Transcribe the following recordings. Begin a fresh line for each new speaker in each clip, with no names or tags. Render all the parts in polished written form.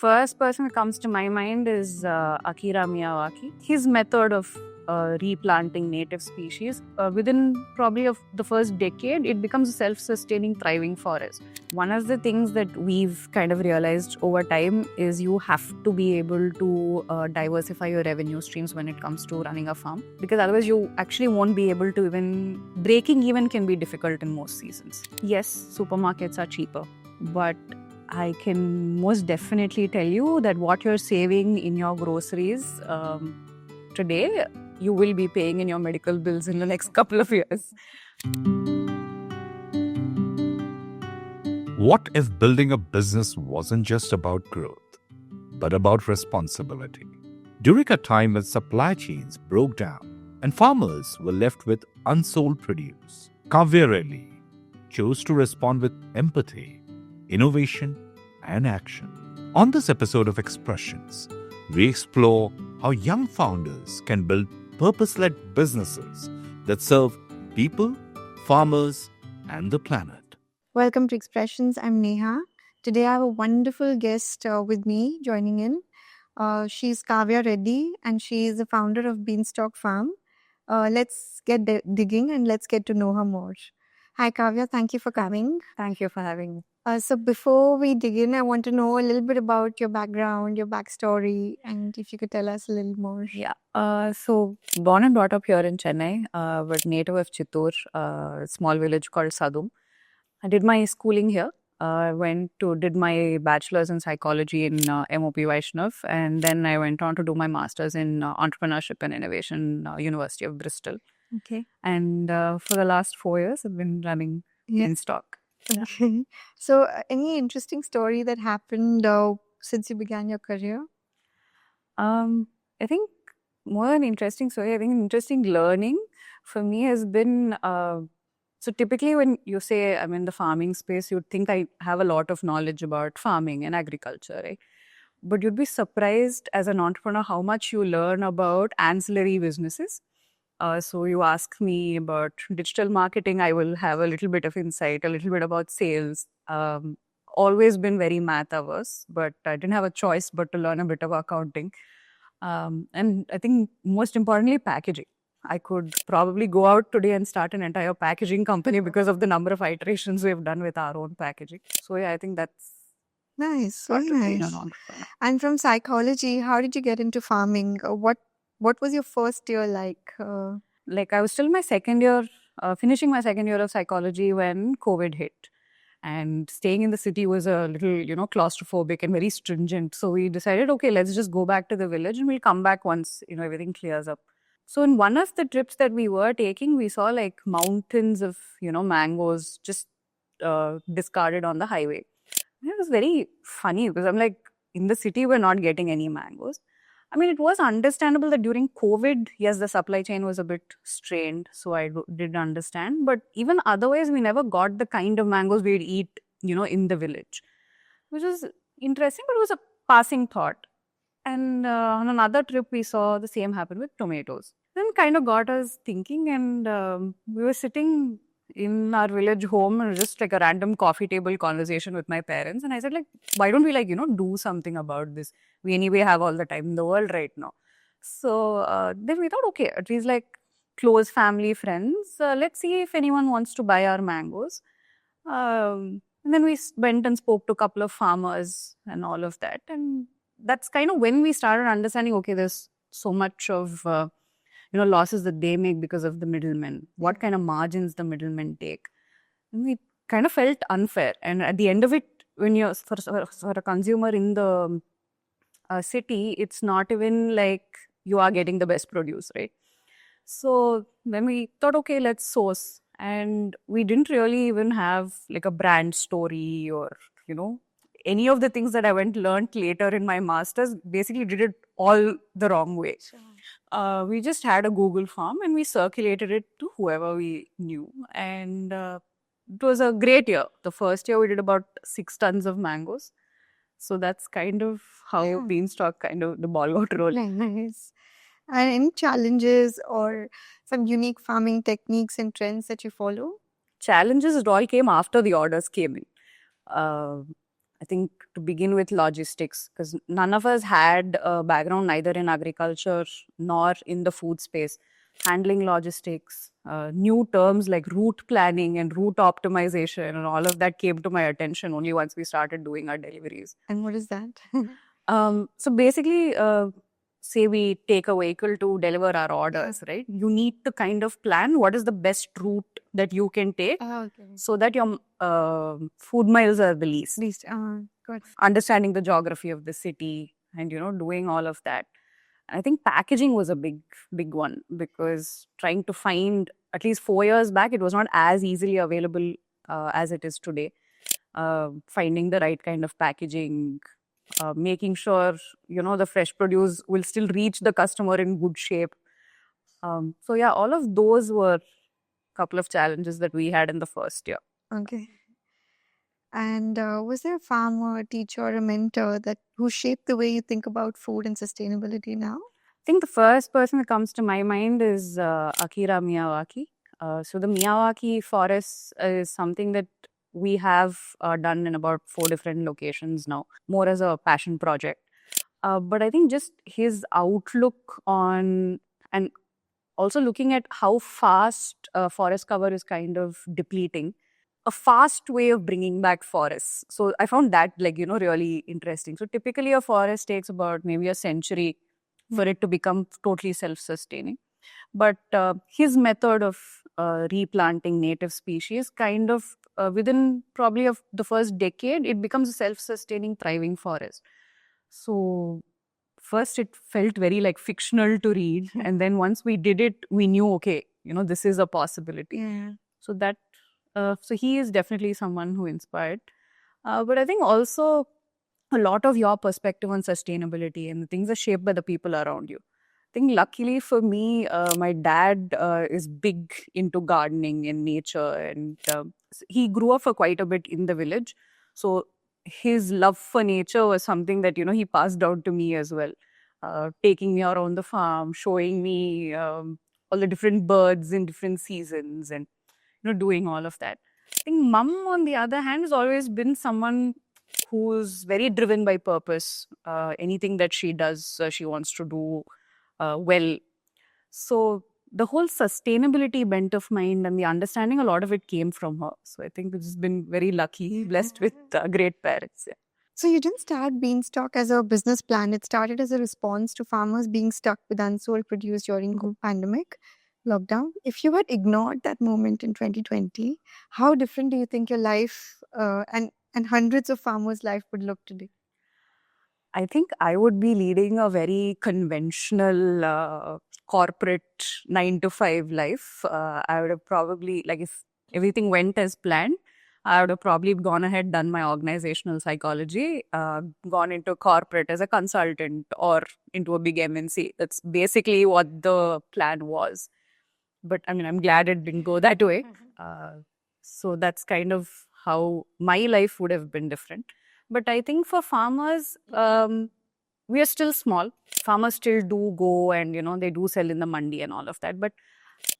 first person that comes to my mind is Akira Miyawaki. His method of replanting native species, within probably of the first decade, it becomes a self-sustaining, thriving forest. One of the things that we've kind of realized over time is you have to be able to diversify your revenue streams when it comes to running a farm, because otherwise you actually won't be able to breaking even can be difficult in most seasons. Yes, supermarkets are cheaper, but I can most definitely tell you that what you're saving in your groceries today, you will be paying in your medical bills in the next couple of years.
What if building a business wasn't just about growth, but about responsibility? During a time when supply chains broke down and farmers were left with unsold produce, Kavya Reddy chose to respond with empathy, innovation, and action. On this episode of Expressions, we explore how young founders can build purpose-led businesses that serve people, farmers, and the planet.
Welcome to Expressions. I'm Neha. Today I have a wonderful guest with me joining in. She's Kavya Reddy and she is the founder of Beanstalk Farm. Let's get digging and let's get to know her more. Hi Kavya, thank you for coming.
Thank you for having me.
So before we dig in, I want to know a little bit about your background, your backstory, and if you could tell us a little more.
Yeah. So born and brought up here in Chennai, but native of Chittoor, a small village called Sadum. I did my schooling here. Did my bachelor's in psychology in MOP Vaishnav, and then I went on to do my master's in entrepreneurship and innovation, University of Bristol.
Okay.
And for the last 4 years, I've been running Beanstalk.
Okay. So any interesting story that happened since you began your career?
I think more than interesting story, I think interesting learning for me has been, so typically when you say I'm in the farming space, you'd think I have a lot of knowledge about farming and agriculture, right? But you'd be surprised as an entrepreneur how much you learn about ancillary businesses. So you ask me about digital marketing, I will have a little bit of insight, a little bit about sales. Always been very math averse, but I didn't have a choice but to learn a bit of accounting. And I think most importantly, packaging. I could probably go out today and start an entire packaging company because of the number of iterations we've done with our own packaging. So yeah, I think that's
nice, very nice. And from psychology, how did you get into farming? What was your first year like?
Like I was still my second year, finishing my second year of psychology when COVID hit. And staying in the city was a little, claustrophobic and very stringent. So we decided, okay, let's just go back to the village and we'll come back once, everything clears up. So in one of the trips that we were taking, we saw like mountains of, mangoes just discarded on the highway. And it was very funny because I'm like, in the city, we're not getting any mangoes. I mean, it was understandable that during COVID, yes, the supply chain was a bit strained. So I did understand. But even otherwise, we never got the kind of mangoes we'd eat, in the village, which was interesting, but it was a passing thought. And on another trip, we saw the same happen with tomatoes. Then kind of got us thinking, and we were sitting in our village home and just like a random coffee table conversation with my parents. And I said, like, why don't we do something about this? We anyway have all the time in the world right now. So then we thought, okay, at least like close family, friends, let's see if anyone wants to buy our mangoes. And then we went and spoke to a couple of farmers and all of that. And that's kind of when we started understanding, okay, there's so much of, losses that they make because of the middlemen, what kind of margins the middlemen take. And we kind of felt unfair. And at the end of it, when you're for a consumer in the city, it's not even like you are getting the best produce, right? So then we thought, okay, let's source. And we didn't really even have like a brand story or, any of the things that I learned later in my master's, basically did it all the wrong way. Sure. We just had a Google form and we circulated it to whoever we knew. And it was a great year. The first year we did about 6 tons of mangoes. So that's kind of how Beanstalk the ball got rolling.
Nice. And any challenges or some unique farming techniques and trends that you follow?
Challenges, it all came after the orders came in. I think to begin with logistics, because none of us had a background neither in agriculture nor in the food space. Handling logistics, new terms like route planning and route optimization, and all of that came to my attention only once we started doing our deliveries.
And what is that?
So basically, say we take a vehicle to deliver our orders, right? You need to kind of plan what is the best route that you can take
Okay.
so that your food miles are the least.
Least, good.
Understanding the geography of the city and, doing all of that. I think packaging was a big one, because trying to find, at least 4 years back, it was not as easily available as it is today. Finding the right kind of packaging, making sure, the fresh produce will still reach the customer in good shape. So yeah, all of those were a couple of challenges that we had in the first year.
Okay. And was there a farmer, a teacher, or a mentor who shaped the way you think about food and sustainability now?
I think the first person that comes to my mind is Akira Miyawaki. So the Miyawaki forest is something that we have done in about 4 different locations now, more as a passion project. But I think just his outlook on, and also looking at how fast forest cover is kind of depleting, a fast way of bringing back forests. So I found that really interesting. So typically a forest takes about maybe a century for it to become totally self-sustaining. But his method of replanting native species kind of within probably of the first decade, it becomes a self-sustaining, thriving forest. So first it felt very like fictional to read. And then once we did it, we knew, okay, this is a possibility.
Yeah.
So that, so he is definitely someone who inspired. But I think also a lot of your perspective on sustainability and things are shaped by the people around you. I think luckily for me, my dad is big into gardening and nature, and he grew up for quite a bit in the village. So his love for nature was something that, he passed down to me as well. Taking me around the farm, showing me all the different birds in different seasons, and, doing all of that. I think mom, on the other hand, has always been someone who's very driven by purpose. Anything that she does, she wants to do well. So the whole sustainability bent of mind and the understanding, a lot of it came from her. So I think we've just been very lucky, blessed with great parents. Yeah.
So you didn't start Beanstalk as a business plan. It started as a response to farmers being stuck with unsold produce during pandemic, lockdown. If you had ignored that moment in 2020, how different do you think your life and hundreds of farmers' life would look today?
I think I would be leading a very conventional corporate 9 to 5 life. I would have probably, like, if everything went as planned, I would have probably gone ahead, done my organizational psychology, gone into corporate as a consultant or into a big MNC. That's basically what the plan was. But I mean, I'm glad it didn't go that way. So that's kind of how my life would have been different. But I think for farmers, we are still small. Farmers still do go and, they do sell in the mandi and all of that. But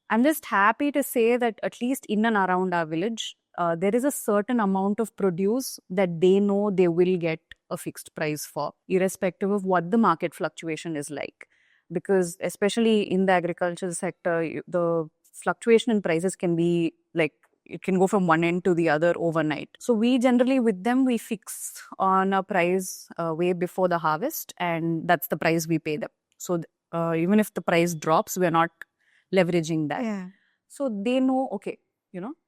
I'm just happy to say that at least in and around our village, there is a certain amount of produce that they know they will get a fixed price for, irrespective of what the market fluctuation is like. Because especially in the agricultural sector, the fluctuation in prices can be like, it can go from one end to the other overnight. So we generally, with them, we fix on a price way before the harvest, and that's the price we pay them. So even if the price drops, we're not leveraging that.
Yeah.
So they know, okay,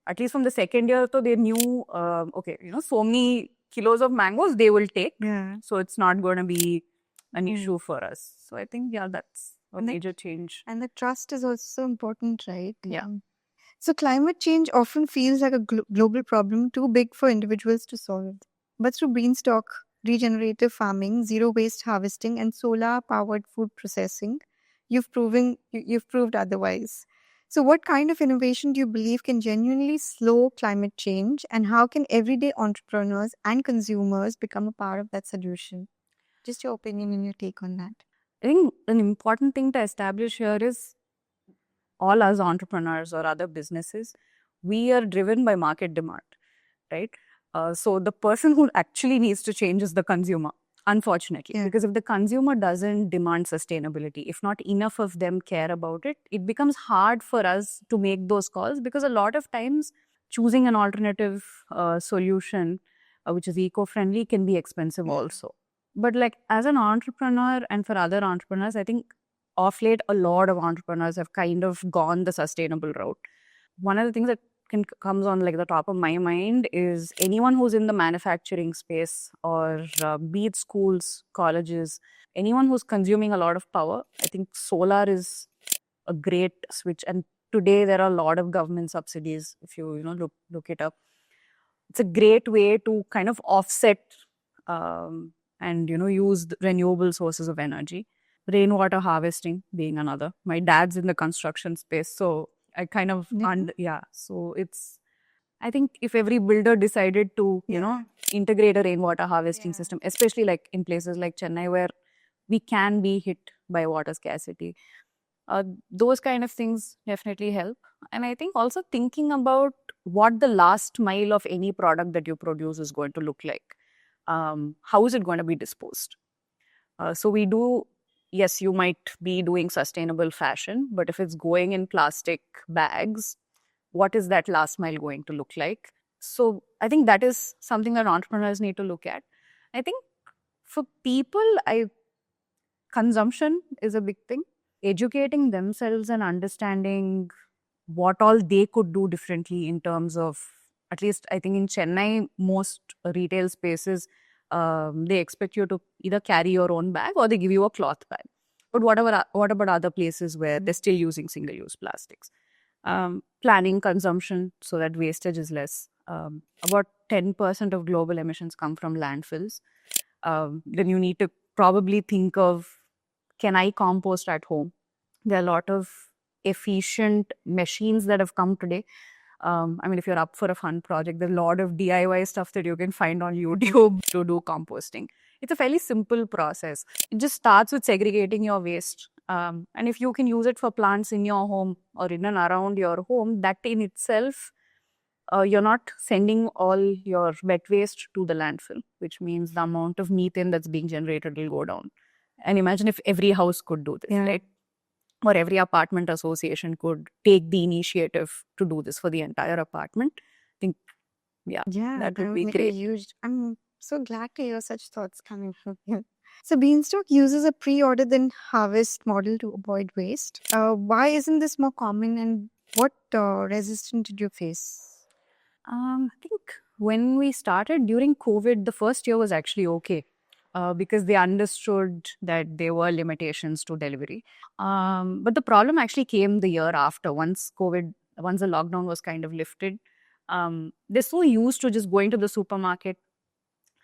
at least from the second year, so they knew, okay, so many kilos of mangoes they will take.
Yeah.
So it's not going to be an issue for us. So I think, yeah, that's a major change.
And the trust is also important, right?
Yeah.
So climate change often feels like a global problem too big for individuals to solve. But through Beanstalk, regenerative farming, zero waste harvesting, and solar-powered food processing, you've proved otherwise. So what kind of innovation do you believe can genuinely slow climate change, and how can everyday entrepreneurs and consumers become a part of that solution? Just your opinion and your take on that.
I think an important thing to establish here is all us entrepreneurs or other businesses, we are driven by market demand, right? So the person who actually needs to change is the consumer, unfortunately.
Yeah.
Because if the consumer doesn't demand sustainability, if not enough of them care about it, it becomes hard for us to make those calls, because a lot of times choosing an alternative solution, which is eco-friendly, can be expensive also. But like as an entrepreneur and for other entrepreneurs, I think of late a lot of entrepreneurs have kind of gone the sustainable route. One of the things that comes on like the top of my mind is anyone who's in the manufacturing space, or be it schools, colleges, anyone who's consuming a lot of power. I think solar is a great switch, and today there are a lot of government subsidies. If you look it up, it's a great way to kind of offset and use the renewable sources of energy. Rainwater harvesting being another. My dad's in the construction space, so I kind of so it's, I think if every builder decided to integrate a rainwater harvesting system, especially like in places like Chennai where we can be hit by water scarcity, those kind of things definitely help. And I think also thinking about what the last mile of any product that you produce is going to look like. How is it going to be disposed? So we do, yes, you might be doing sustainable fashion, but if it's going in plastic bags, what is that last mile going to look like? So I think that is something that entrepreneurs need to look at. I think for people, consumption is a big thing. Educating themselves and understanding what all they could do differently in terms of, at least I think in Chennai, most retail spaces, they expect you to either carry your own bag or they give you a cloth bag. But what about other places where they're still using single-use plastics? Planning consumption so that wastage is less. About 10% of global emissions come from landfills. Then you need to probably think of, can I compost at home? There are a lot of efficient machines that have come today. I mean, if you're up for a fun project, there's a lot of DIY stuff that you can find on YouTube to do composting. It's a fairly simple process. It just starts with segregating your waste. And if you can use it for plants in your home or in and around your home, that in itself, you're not sending all your wet waste to the landfill, which means the amount of methane that's being generated will go down. And imagine if every house could do this, right? Or every apartment association could take the initiative to do this for the entire apartment. I think, that would be great.
Huge. I'm so glad to hear such thoughts coming from you. So Beanstalk uses a pre-order then harvest model to avoid waste. Why isn't this more common, and what resistance did you face?
I think when we started during COVID, the first year was actually okay. Because they understood that there were limitations to delivery. But the problem actually came the year after, once the lockdown was kind of lifted. They're so used to just going to the supermarket.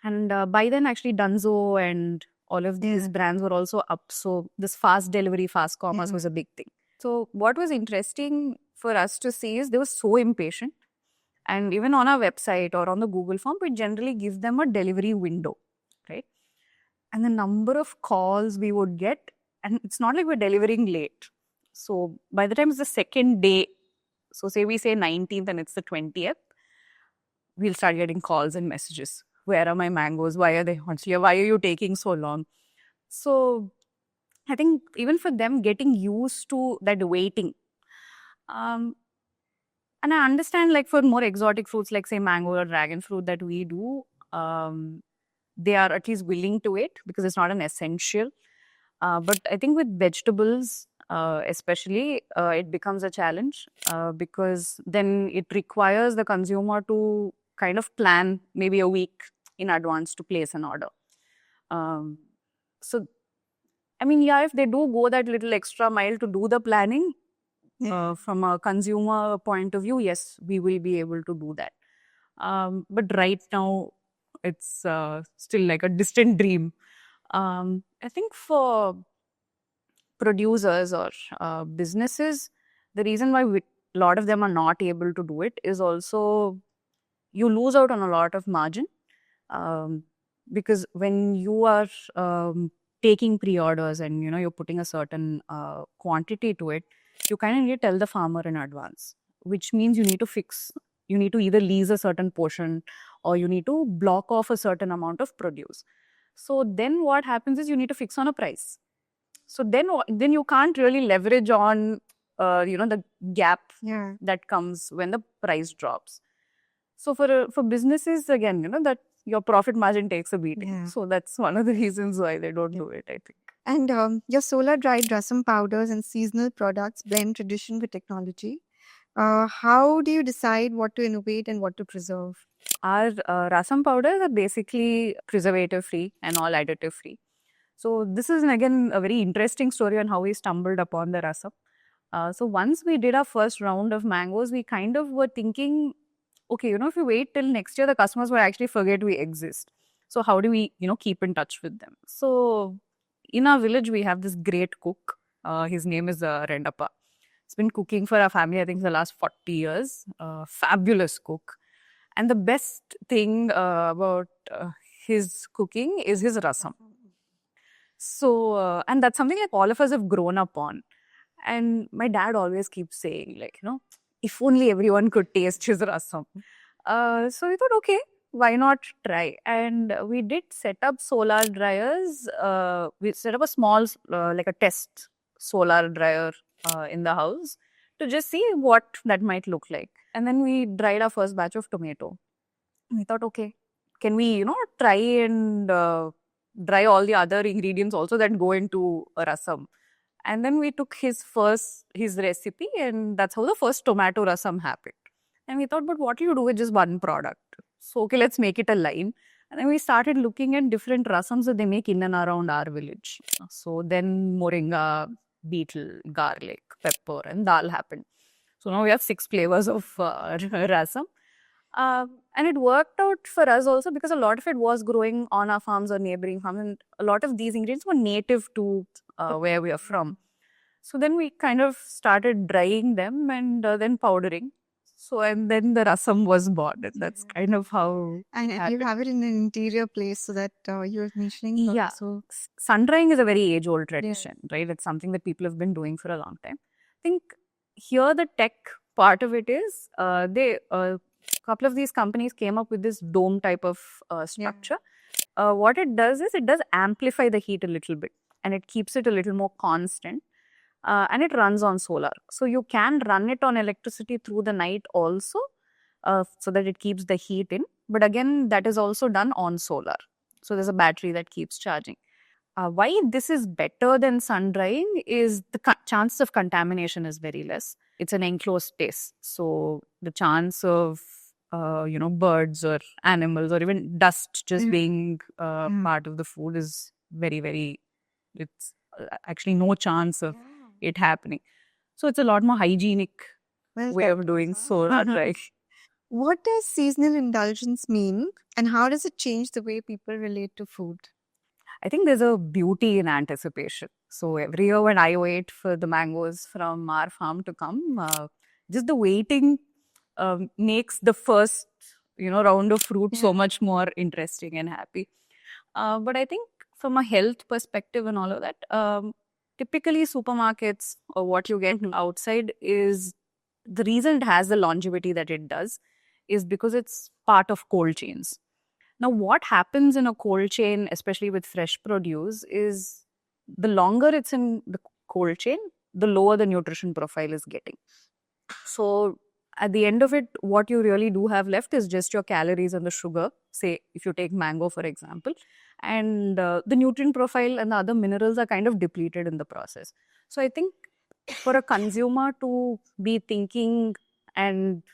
And by then, actually, Dunzo and all of these brands were also up. So this fast delivery, fast commerce was a big thing. So what was interesting for us to see is they were so impatient. And even on our website or on the Google form, we generally give them a delivery window, right? And the number of calls we would get, and it's not like we're delivering late. So by the time it's the second day, so say we say 19th and it's the 20th, we'll start getting calls and messages. Where are my mangoes? Why are they not here? Why are you taking so long? So I think even for them, getting used to that waiting. And I understand, like for more exotic fruits, like say mango or dragon fruit that we do, they are at least willing to wait because it's not an essential. But I think with vegetables, especially, it becomes a challenge because then it requires the consumer to kind of plan maybe a week in advance to place an order. So, I mean, if they do go that little extra mile to do the planning, from a consumer point of view, yes, we will be able to do that. But right now, it's still like a distant dream. I think for producers or businesses, the reason why a lot of them are not able to do it is also you lose out on a lot of margin. Because when you are taking pre-orders and you're putting a certain quantity to it, you kind of need to tell the farmer in advance, which means you need to either lease a certain portion or you need to block off a certain amount of produce. So then what happens is you need to fix on a price. So then you can't really leverage on the gap
Yeah.
that comes when the price drops. So for businesses, again, that your profit margin takes a beating.
Yeah.
So that's one of the reasons why they don't do it, I think.
And your solar dried rasam powders and seasonal products blend tradition with technology. How do you decide what to innovate and what to preserve?
Our rasam powders are basically preservative free and all additive free. So this is again a very interesting story on how we stumbled upon the rasam. So once we did our first round of mangoes, we kind of were thinking, okay, if you wait till next year, the customers will actually forget we exist. So how do we, keep in touch with them? So in our village, we have this great cook. His name is Rendappa. He's been cooking for our family, I think, for the last 40 years. Fabulous cook. And the best thing about his cooking is his rasam. So, and that's something like all of us have grown up on. And my dad always keeps saying, like, if only everyone could taste his rasam. So we thought, okay, why not try? And we did set up solar dryers. We set up a small, like a test solar dryer in the house to just see what that might look like. And then we dried our first batch of tomato. We thought, okay, can we, try and dry all the other ingredients also that go into a rasam? And then we took his recipe, and that's how the first tomato rasam happened. And we thought, but what do you do with just one product? So, okay, let's make it a line. And then we started looking at different rasams that they make in and around our village. So then moringa, beetle, garlic, pepper, and dal happened. So now we have 6 flavors of rasam. And it worked out for us also because a lot of it was growing on our farms or neighboring farms. And a lot of these ingredients were native to where we are from. So then we kind of started drying them and then powdering. So, and then the rasam was born. And that's kind of how.
And you have it in an interior place so that you're mentioning.
Yeah.
So
Sun drying is a very age-old tradition, right? It's something that people have been doing for a long time. I think here the tech part of it is a couple of these companies came up with this dome type of structure. What it does is it does amplify the heat a little bit and it keeps it a little more constant. And it runs on solar. So you can run it on electricity through the night also so that it keeps the heat in. But again, that is also done on solar. So there's a battery that keeps charging. Why this is better than sun drying is the chance of contamination is very less. It's an enclosed space. So the chance of, birds or animals or even dust just being part of the food is very, very, it's actually no chance of it happening. So it's a lot more hygienic way of doing solar drying.
what does seasonal indulgence mean and how does it change the way people relate to food?
I think there's a beauty in anticipation. So every year when I wait for the mangoes from our farm to come, just the waiting makes the first, round of fruit so much more interesting and happy. But I think from a health perspective and all of that, typically supermarkets or what you get outside is the reason it has the longevity that it does is because it's part of cold chains. Now, what happens in a cold chain, especially with fresh produce, is the longer it's in the cold chain, the lower the nutrition profile is getting. So at the end of it, what you really do have left is just your calories and the sugar. Say, if you take mango, for example, and the nutrient profile and the other minerals are kind of depleted in the process. So I think for a consumer to be thinking and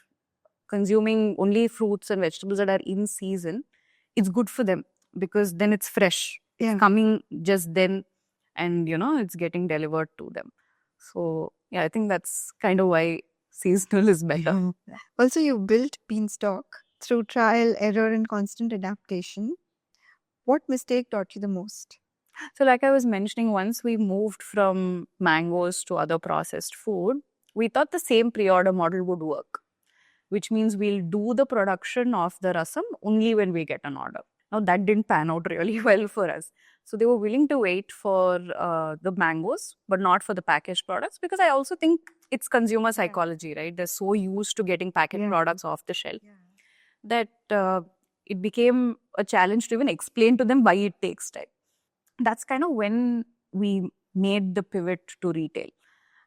consuming only fruits and vegetables that are in season, it's good for them because then it's fresh. It's coming just then and, it's getting delivered to them. So, yeah, I think that's kind of why seasonal is better.
Also, you built Beanstalk through trial, error, and constant adaptation. What mistake taught you the most?
So like I was mentioning, once we moved from mangoes to other processed food, we thought the same pre-order model would work, which means we'll do the production of the rasam only when we get an order. Now that didn't pan out really well for us. So they were willing to wait for the mangoes, but not for the packaged products because I also think it's consumer psychology, right? They're so used to getting packaged products off the shelf that it became a challenge to even explain to them why it takes time. That's kind of when we made the pivot to retail.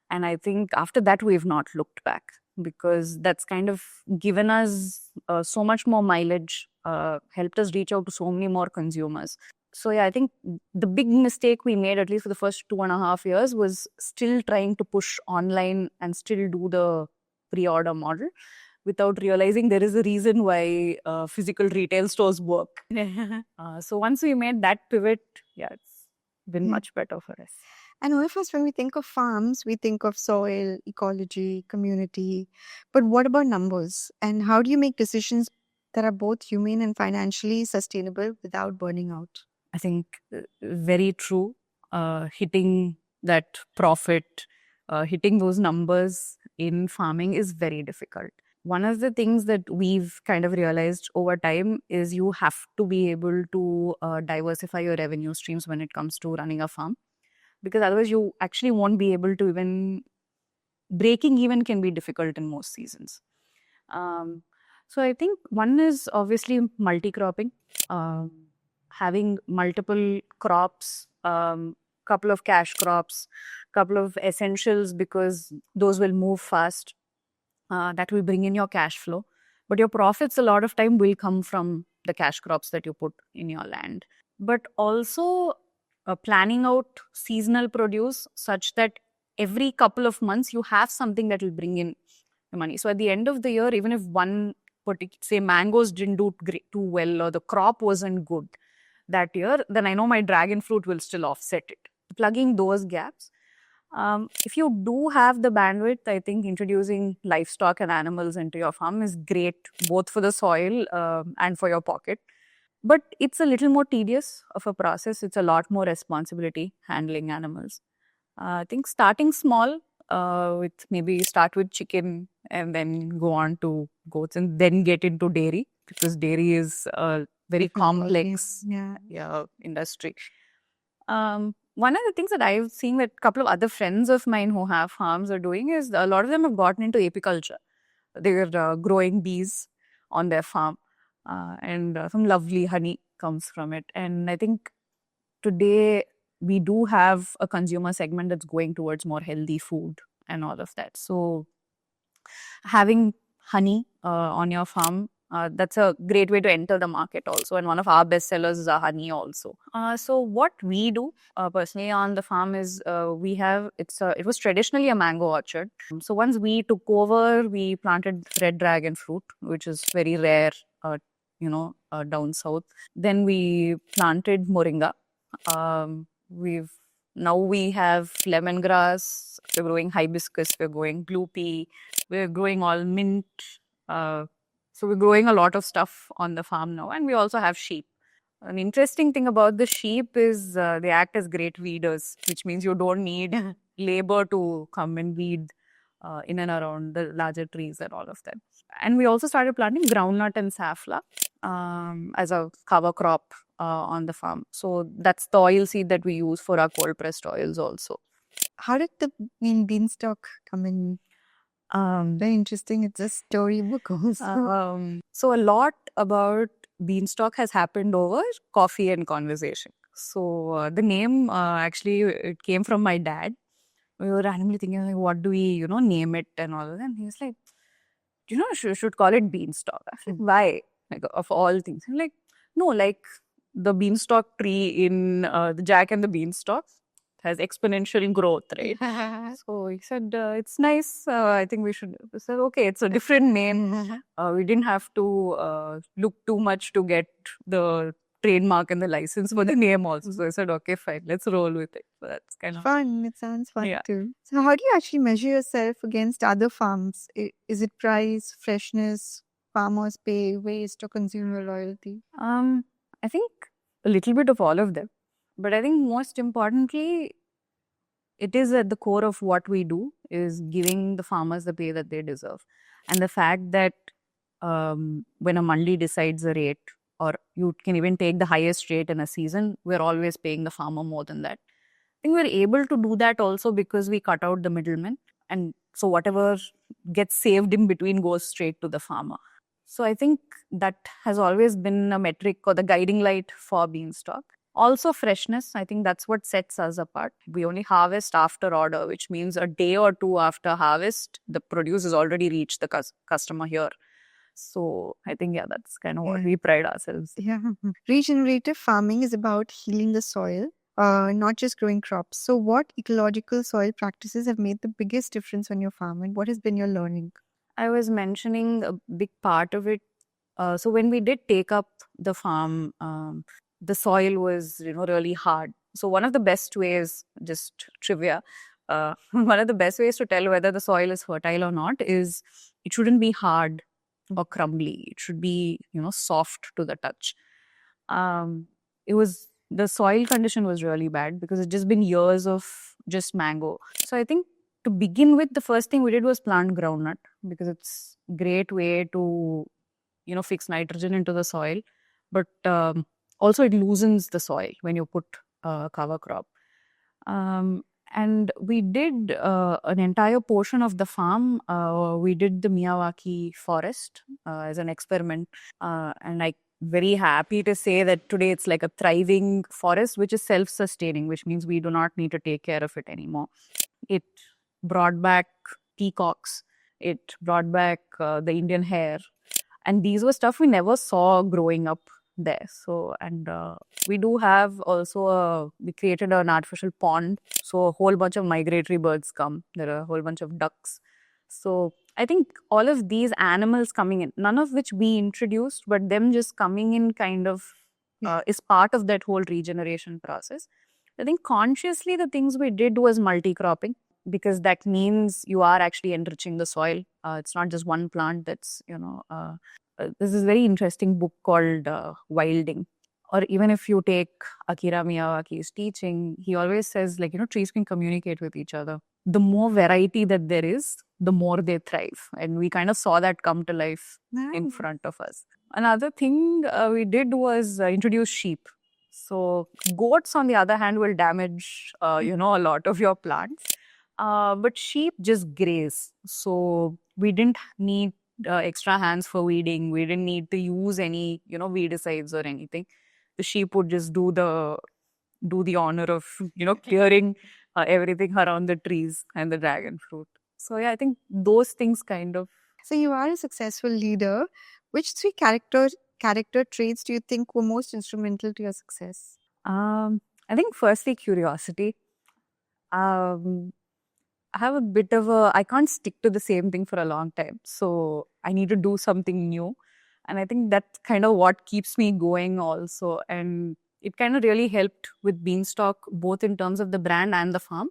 And I think after that, we've not looked back, because that's kind of given us so much more mileage, helped us reach out to so many more consumers. So yeah, I think the big mistake we made, at least for the first 2.5 years, was still trying to push online and still do the pre-order model without realizing there is a reason why physical retail stores work. So once we made that pivot, yeah, it's been
Yeah.
much better for us.
And all of us, when we think of farms, we think of soil, ecology, community. But what about numbers? And how do you make decisions that are both humane and financially sustainable without burning out?
I think very true. Hitting that profit, hitting those numbers in farming is very difficult. One of the things that we've kind of realized over time is you have to be able to diversify your revenue streams when it comes to running a farm, because otherwise you actually won't be able to even breaking even can be difficult in most seasons. So I think one is obviously multi-cropping, having multiple crops, couple of cash crops, couple of essentials, because those will move fast. That will bring in your cash flow. But your profits a lot of time will come from the cash crops that you put in your land. But also planning out seasonal produce such that every couple of months you have something that will bring in the money. So at the end of the year, even if one particular, say mangoes didn't do too well, or the crop wasn't good that year, then I know my dragon fruit will still offset it. Plugging those gaps. If you do have the bandwidth, I think introducing livestock and animals into your farm is great, both for the soil and for your pocket. But it's a little more tedious of a process. It's a lot more responsibility handling animals. I think starting small, with maybe start with chicken and then go on to goats and then get into dairy, because dairy is a very complex industry. One of the things that I've seen that a couple of other friends of mine who have farms are doing is a lot of them have gotten into apiculture. They're growing bees on their farm, and some lovely honey comes from it. And I think today we do have a consumer segment that's going towards more healthy food and all of that. So having honey on your farm, that's a great way to enter the market also. And one of our best sellers is our honey also. So what we do personally on the farm is it was traditionally a mango orchard. So once we took over, we planted red dragon fruit, which is very rare, down south. Then we planted moringa. Now we have lemongrass, we're growing hibiscus, we're growing blue pea, we're growing all mint. So we're growing a lot of stuff on the farm now, and we also have sheep. An interesting thing about the sheep is they act as great weeders, which means you don't need labor to come and weed in and around the larger trees and all of that. And we also started planting groundnut and safflower as a cover crop on the farm. So that's the oil seed that we use for our cold pressed oils also.
How did the beanstalk come in? Very interesting. It's a storybook also.
So a lot about beanstalk has happened over coffee and conversation. So the name actually it came from my dad. We were randomly thinking like, what do we name it and all of that. And he was like, should call it beanstalk. I was like, why? Like of all things. I'm like, no, like the beanstalk tree in the Jack and the Beanstalk has exponential growth, right? So he said, it's nice. I think we should. I said, okay, it's a different name. We didn't have to look too much to get the trademark and the license for the name also. So I said, okay, fine, let's roll with it. So that's kind of
fun. It sounds fun too. So how do you actually measure yourself against other farms? Is it price, freshness, farmers pay, waste, or consumer loyalty?
I think a little bit of all of them. But I think most importantly, it is at the core of what we do is giving the farmers the pay that they deserve. And the fact that when a mandi decides a rate, or you can even take the highest rate in a season, we're always paying the farmer more than that. I think we're able to do that also because we cut out the middlemen. And so whatever gets saved in between goes straight to the farmer. So I think that has always been a metric or the guiding light for Beanstalk. Also, freshness. I think that's what sets us apart. We only harvest after order, which means a day or two after harvest, the produce has already reached the customer here. So I think, yeah, that's kind of what
Yeah.
we pride ourselves.
Yeah. Regenerative farming is about healing the soil, not just growing crops. So, what ecological soil practices have made the biggest difference on your farm, and what has been your learning?
I was mentioning a big part of it. So when we did take up the farm, the soil was, really hard. So one of the best ways, just trivia, one of the best ways to tell whether the soil is fertile or not is it shouldn't be hard or crumbly. It should be, soft to the touch. The soil condition was really bad because it's just been years of just mango. So I think to begin with, the first thing we did was plant groundnut because it's great way to fix nitrogen into the soil, but also it loosens the soil when you put cover crop. And we did an entire portion of the farm. We did the Miyawaki forest as an experiment, and I very happy to say that today it's like a thriving forest which is self-sustaining, which means we do not need to take care of it anymore. It brought back peacocks. It brought back the Indian hare, and these were stuff we never saw growing up there. So, and we do have also we created an artificial pond, so a whole bunch of migratory birds come. There are a whole bunch of ducks. So I think all of these animals coming in, none of which we introduced, but them just coming in kind of is part of that whole regeneration process. I think consciously the things we did was multi-cropping, because that means you are actually enriching the soil. It's not just one plant that's, there's this very interesting book called Wilding. Or even if you take Akira Miyawaki's teaching, he always says, like, trees can communicate with each other. The more variety that there is, the more they thrive. And we kind of saw that come to life in
Nice.
front of us. Another thing we did was introduce sheep. So goats, on the other hand, will damage, a lot of your plants. But sheep just graze. So we didn't need extra hands for weeding. We didn't need to use any, weedicides or anything. The sheep would just do the honor of, clearing everything around the trees and the dragon fruit. So yeah, I think those things kind of.
So, you are a successful leader. Which three character traits do you think were most instrumental to your success?
I think firstly curiosity. I have a bit of I can't stick to the same thing for a long time. So I need to do something new. And I think that's kind of what keeps me going also. And it kind of really helped with Beanstalk, both in terms of the brand and the farm.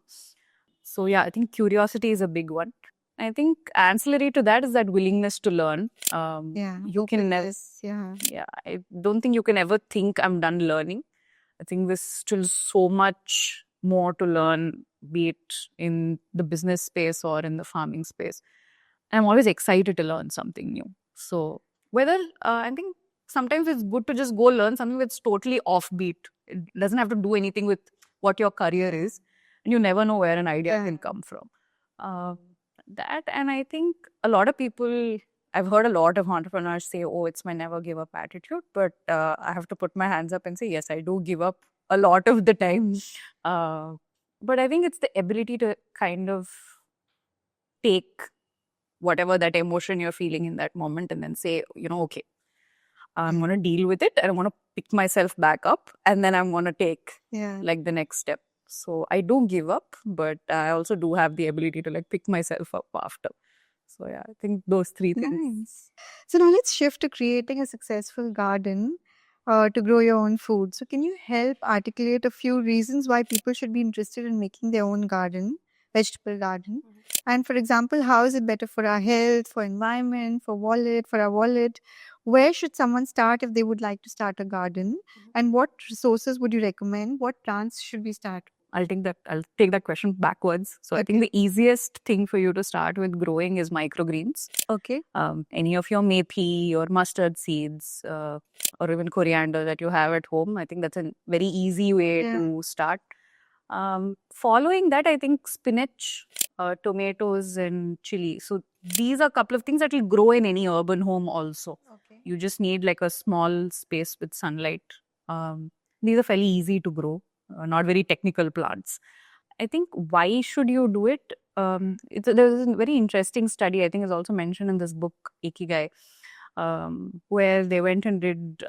So yeah, I think curiosity is a big one. I think ancillary to that is that willingness to learn. You can never. Yeah, I don't think you can ever think I'm done learning. I think there's still so much more to learn, be it in the business space or in the farming space. I'm always excited to learn something new. So whether I think sometimes it's good to just go learn something that's totally offbeat. It doesn't have to do anything with what your career is, and you never know where an idea can come from. That, and I think a lot of people, I've heard a lot of entrepreneurs say, oh, it's my never give up attitude. But I have to put my hands up and say, yes, I do give up a lot of the time. But I think it's the ability to kind of take whatever that emotion you're feeling in that moment and then say, okay, I'm going to deal with it and I'm going to pick myself back up and then I'm going to take like the next step. So I do give up, but I also do have the ability to like pick myself up after. So yeah, I think those three things.
Nice. So now let's shift to creating a successful garden to grow your own food. So can you help articulate a few reasons why people should be interested in making their own garden, vegetable garden? And for example, how is it better for our health, for environment, for our wallet? Where should someone start if they would like to start a garden? And what resources would you recommend? What plants should we start?
I'll take that question backwards. So I think the easiest thing for you to start with growing is microgreens.
Okay.
Any of your methi or mustard seeds or even coriander that you have at home. I think that's a very easy way to start. Following that, I think spinach, tomatoes, and chili. So these are a couple of things that will grow in any urban home also.
Okay.
You just need like a small space with sunlight. These are fairly easy to grow, not very technical plants. I think why should you do it? There's a very interesting study, I think is also mentioned in this book, Ikigai, where they went and did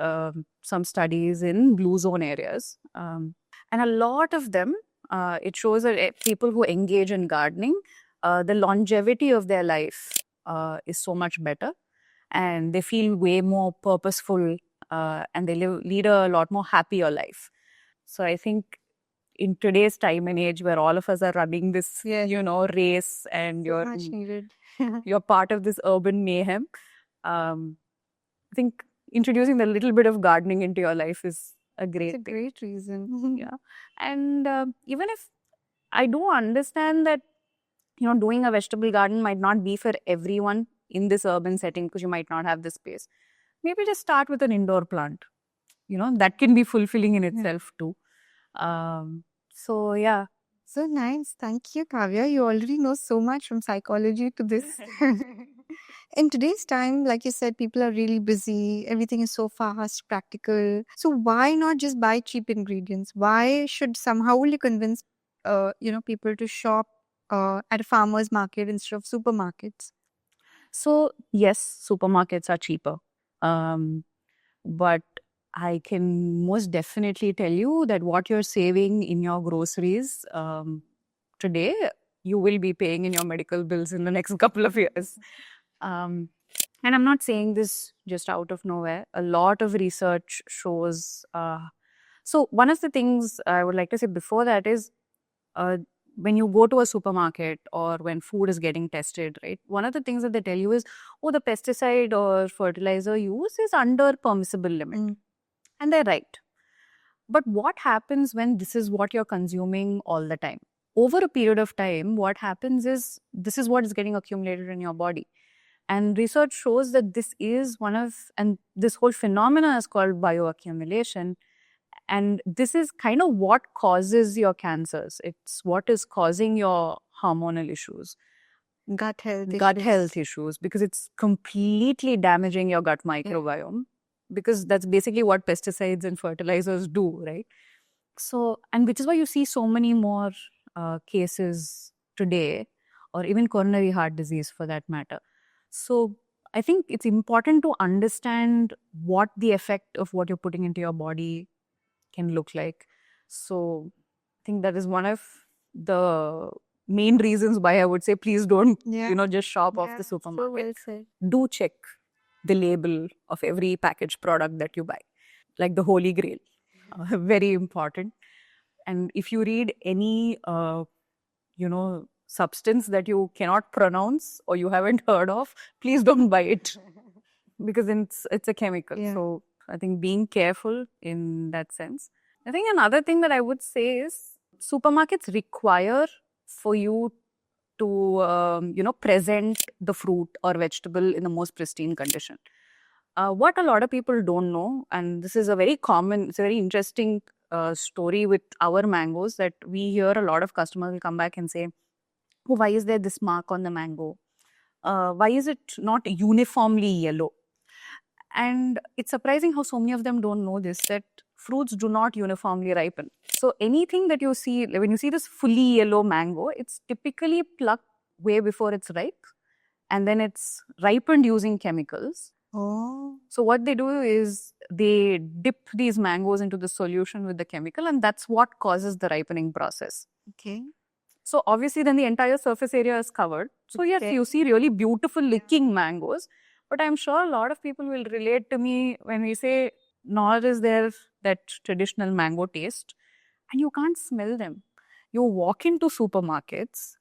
some studies in blue zone areas. And a lot of them, it shows that people who engage in gardening, the longevity of their life is so much better. And they feel way more purposeful and they lead a lot more happier life. So I think in today's time and age where all of us are running this,
Yes.
race and
So much needed.
you're part of this urban mayhem, I think introducing a little bit of gardening into your life is a great
It's a
thing.
great reason.
Yeah. And even if I do understand that, doing a vegetable garden might not be for everyone in this urban setting because you might not have the space. Maybe just start with an indoor plant. That can be fulfilling in itself too. So yeah.
So nice. Thank you, Kavya. You already know so much from psychology to this. In today's time, like you said, people are really busy. Everything is so fast, practical. So why not just buy cheap ingredients? Why should somehow will you convince people to shop at a farmer's market instead of supermarkets?
So yes, supermarkets are cheaper. But I can most definitely tell you that what you're saving in your groceries today, you will be paying in your medical bills in the next couple of years. And I'm not saying this just out of nowhere. A lot of research shows. So one of the things I would like to say before that is when you go to a supermarket or when food is getting tested, right? One of the things that they tell you is, oh, the pesticide or fertilizer use is under permissible limit. And they're right. But what happens when this is what you're consuming all the time? Over a period of time, what happens is this is what is getting accumulated in your body. And research shows that this is and this whole phenomena is called bioaccumulation. And this is kind of what causes your cancers. It's what is causing your hormonal issues.
Gut
health issues, because it's completely damaging your gut microbiome. Because that's basically what pesticides and fertilizers do, right? So, and which is why you see so many more cases today, or even coronary heart disease for that matter. So, I think it's important to understand what the effect of what you're putting into your body can look like. So, I think that is one of the main reasons why I would say please don't, just shop off the supermarket.
So well said.
Do check the label of every packaged product that you buy, like the Holy Grail. Very important. And if you read any, substance that you cannot pronounce or you haven't heard of, please don't buy it because it's a chemical.
Yeah.
So I think being careful in that sense. I think another thing that I would say is supermarkets require for you to, present the fruit or vegetable in the most pristine condition. What a lot of people don't know, and this is it's a very interesting story with our mangoes, that we hear a lot of customers will come back and say, oh, why is there this mark on the mango? Why is it not uniformly yellow? And it's surprising how so many of them don't know this, that fruits do not uniformly ripen. So anything that you see, when you see this fully yellow mango, it's typically plucked way before it's ripe. And then it's ripened using chemicals.
Oh.
So what they do is they dip these mangoes into the solution with the chemical, and that's what causes the ripening process.
Okay.
So obviously then the entire surface area is covered. So yes, you see really beautiful looking mangoes. But I'm sure a lot of people will relate to me when we say, nor is there that traditional mango taste, and you can't smell them. You walk into supermarkets,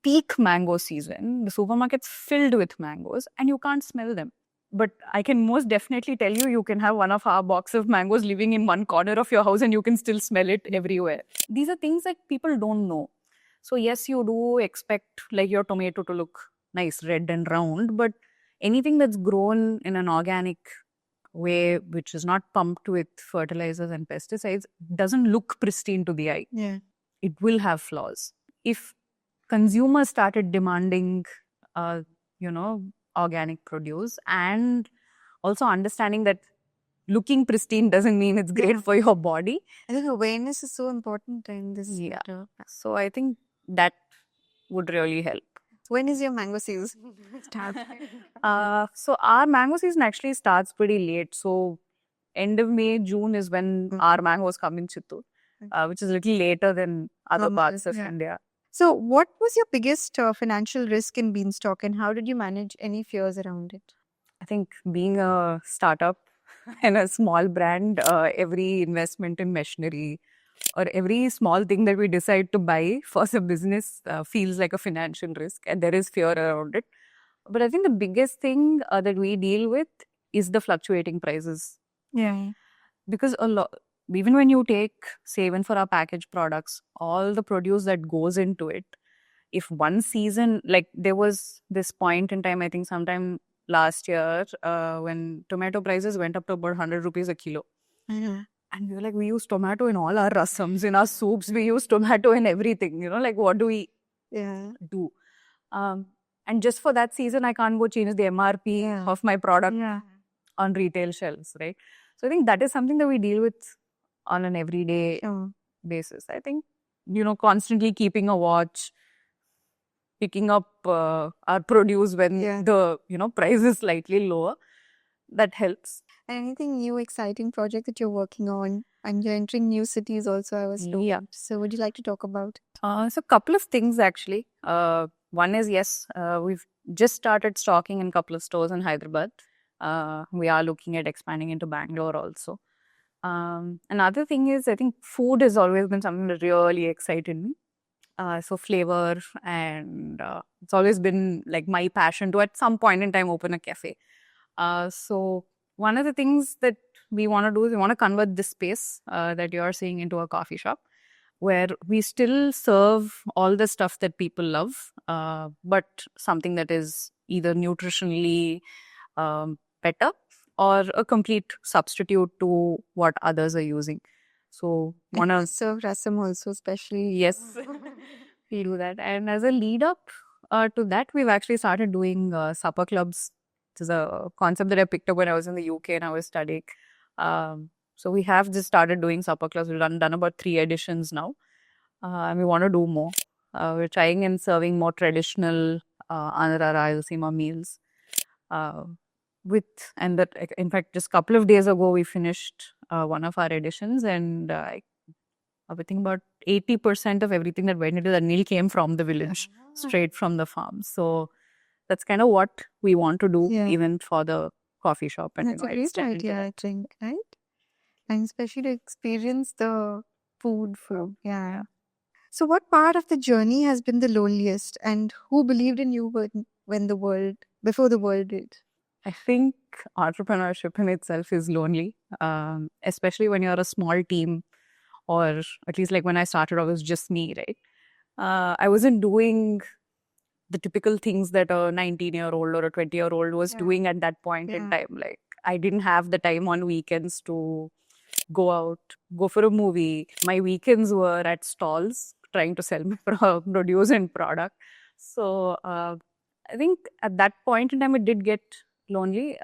peak mango season, the supermarket's filled with mangoes, and you can't smell them. But I can most definitely tell you, you can have one of our box of mangoes living in one corner of your house and you can still smell it everywhere. These are things that people don't know. So yes, you do expect like your tomato to look nice, red and round, but anything that's grown in an organic way, which is not pumped with fertilizers and pesticides, doesn't look pristine to the eye.
Yeah.
it will have flaws. If consumers started demanding, uh, you know, organic produce, and also understanding that looking pristine doesn't mean it's great for your body.
I think awareness is so important in this
Yeah.
matter.
So I think that would really help.
When is your mango season start?
So our mango season actually starts pretty late. So end of May, June is when our mangoes come in Chittoor, which is a little later than other
Normal,
parts of
yeah.
India.
So, what was your biggest financial risk in Beanstalk, and how did you manage any fears around it?
I think being a startup and a small brand, every investment in machinery or every small thing that we decide to buy for the business feels like a financial risk, and there is fear around it. But I think the biggest thing that we deal with is the fluctuating prices.
Yeah.
Because a lot, even when you take, say, even for our packaged products, all the produce that goes into it, if one season, like there was this point in time, I think sometime last year, when tomato prices went up to about 100 rupees a kilo. And we were like, we use tomato in all our rasams, in our soups, we use tomato in everything, like what do we do? And just for that season, I can't go change the MRP of my product on retail shelves, right? So I think that is something that we deal with on an everyday basis. I think, constantly keeping a watch, picking up our produce when the, price is slightly lower, that helps.
Anything new, exciting project that you're working on? And you're entering new cities also, I was told.
Yeah.
So, would you like to talk about?
So a couple of things actually. One is, yes, we've just started stocking in a couple of stores in Hyderabad. We are looking at expanding into Bangalore also. Another thing is, I think food has always been something that really excited me. So flavor, and it's always been like my passion to at some point in time open a cafe. So one of the things that we want to do is we want to convert this space that you're seeing into a coffee shop, where we still serve all the stuff that people love, but something that is either nutritionally better or a complete substitute to what others are using. So
Want to serve rasam also, especially.
Yes, we do that. And as a lead up to that, we've actually started doing supper clubs. It is a concept that I picked up when I was in the UK and I was studying. So we have just started doing supper clubs. We've done about 3 editions now. And we want to do more. We're trying and serving more traditional Andhra Rayalaseema meals. And that, in fact, just a couple of days ago, we finished one of our editions, and I think about 80% of everything that went into the meal came from the village, straight from the farm. So that's kind of what we want to do, even for the coffee shop. And
that's a great idea, I think, right? And especially to experience the food from, So what part of the journey has been the loneliest, and who believed in you before the world did?
I think entrepreneurship in itself is lonely, especially when you're a small team, or at least like when I started, it was just me, right? I wasn't doing the typical things that a 19-year-old or a 20-year-old was doing at that point in time. Like, I didn't have the time on weekends to go out, go for a movie. My weekends were at stalls trying to sell my produce and product. So I think at that point in time, it did get lonely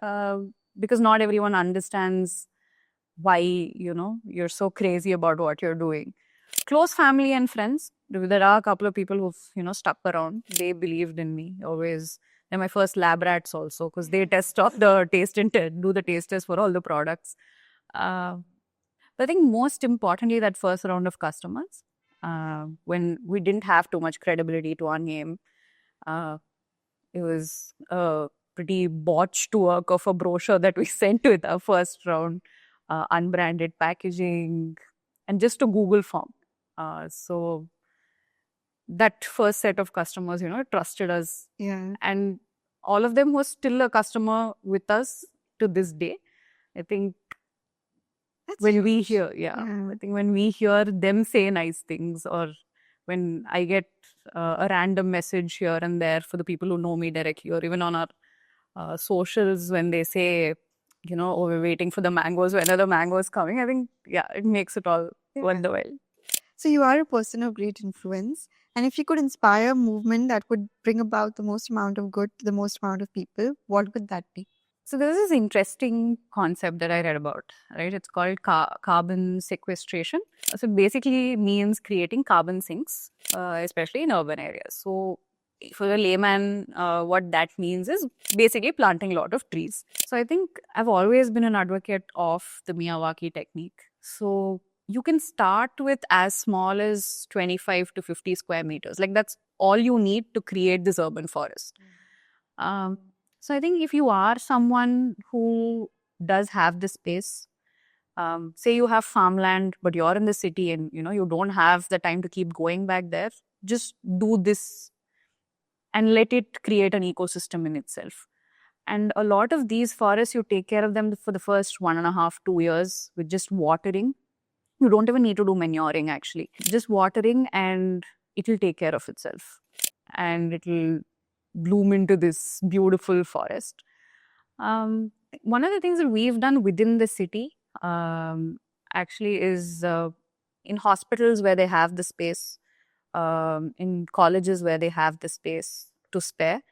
because not everyone understands why, you're so crazy about what you're doing. Close family and friends, there are a couple of people who've, stuck around. They believed in me always. They're my first lab rats also, because they test off the taste and do the taste test for all the products. But I think most importantly, that first round of customers, when we didn't have too much credibility to our name, it was a pretty botched work of a brochure that we sent with our first round, unbranded packaging, and just a Google form. So that first set of customers, trusted us. And all of them was still a customer with us to this day. I think when we hear, I think when we hear them say nice things, or when I get a random message here and there for the people who know me directly, or even on our socials when they say, oh, we're waiting for the mangoes, when are the mangoes coming? I think, it makes it all worth the while.
So you are a person of great influence. And if you could inspire a movement that would bring about the most amount of good to the most amount of people, what would that be?
So there's this interesting concept that I read about, right? It's called carbon sequestration. So it basically means creating carbon sinks, especially in urban areas. So for a layman, what that means is basically planting a lot of trees. So I think I've always been an advocate of the Miyawaki technique. So you can start with as small as 25 to 50 square meters. Like that's all you need to create this urban forest. So I think if you are someone who does have the space, say you have farmland, but you're in the city and you don't have the time to keep going back there, just do this and let it create an ecosystem in itself. And a lot of these forests, you take care of them for the first 1.5, 2 years with just watering. You don't even need to do manuring actually. Just watering and it will take care of itself. And it will bloom into this beautiful forest. One of the things that we've done within the city actually is in hospitals where they have the space, in colleges where they have the space to spare,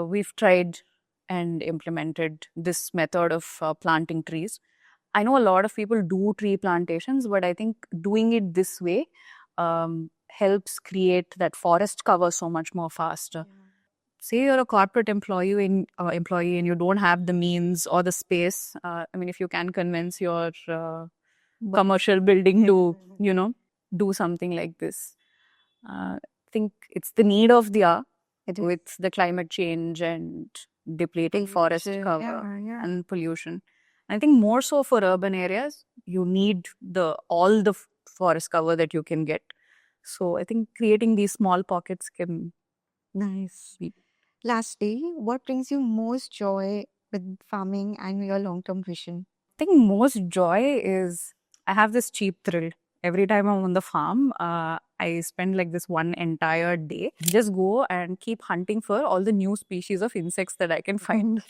we've tried and implemented this method of planting trees. I know a lot of people do tree plantations, but I think doing it this way helps create that forest cover so much more faster. Yeah. Say you're a corporate employee and you don't have the means or the space. I mean, if you can convince your commercial building to, do something like this. I think it's the need of the hour with the climate change and depleting forest cover and pollution. I think more so for urban areas, you need all the forest cover that you can get. So I think creating these small pockets can be.
Lastly, what brings you most joy with farming and your long-term vision?
I think most joy is I have this cheap thrill. Every time I'm on the farm, I spend like this one entire day. Just go and keep hunting for all the new species of insects that I can find.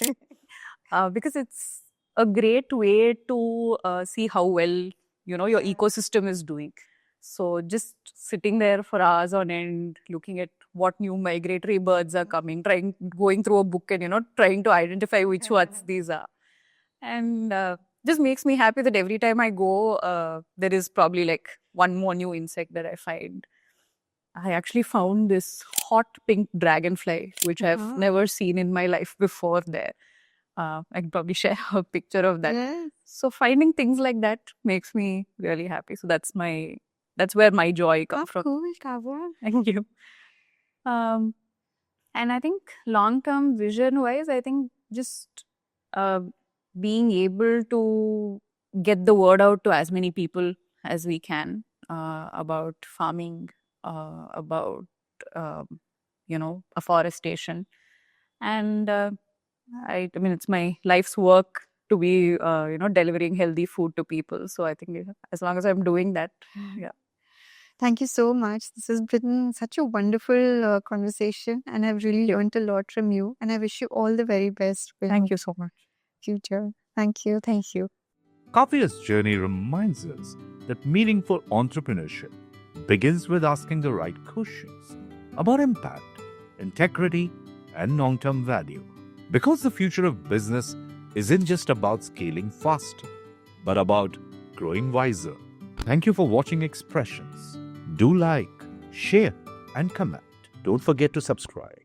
Because it's a great way to see how well, your ecosystem is doing. So just sitting there for hours on end, looking at what new migratory birds are coming, going through a book and, trying to identify which ones these are. And just makes me happy that every time I go, there is probably like one more new insect that I find. I actually found this hot pink dragonfly, which I've never seen in my life before there. I can probably share a picture of that.
Yes.
So finding things like that makes me really happy. So that's where my joy comes from.
Cool, Kavya.
Thank you. And I think long-term vision-wise, I think just being able to get the word out to as many people as we can about farming, about afforestation, and I mean it's my life's work to be delivering healthy food to people. So I think as long as I'm doing that, yeah.
Thank you so much. This has been such a wonderful conversation, and I've really learned a lot from you. And I wish you all the very best.
Thank you so much.
Future. Thank you.
Thank you.
Kavya's journey reminds us that meaningful entrepreneurship begins with asking the right questions about impact, integrity, and long-term value. Because the future of business isn't just about scaling faster, but about growing wiser. Thank you for watching Expressions. Do like, share, and comment. Don't forget to subscribe.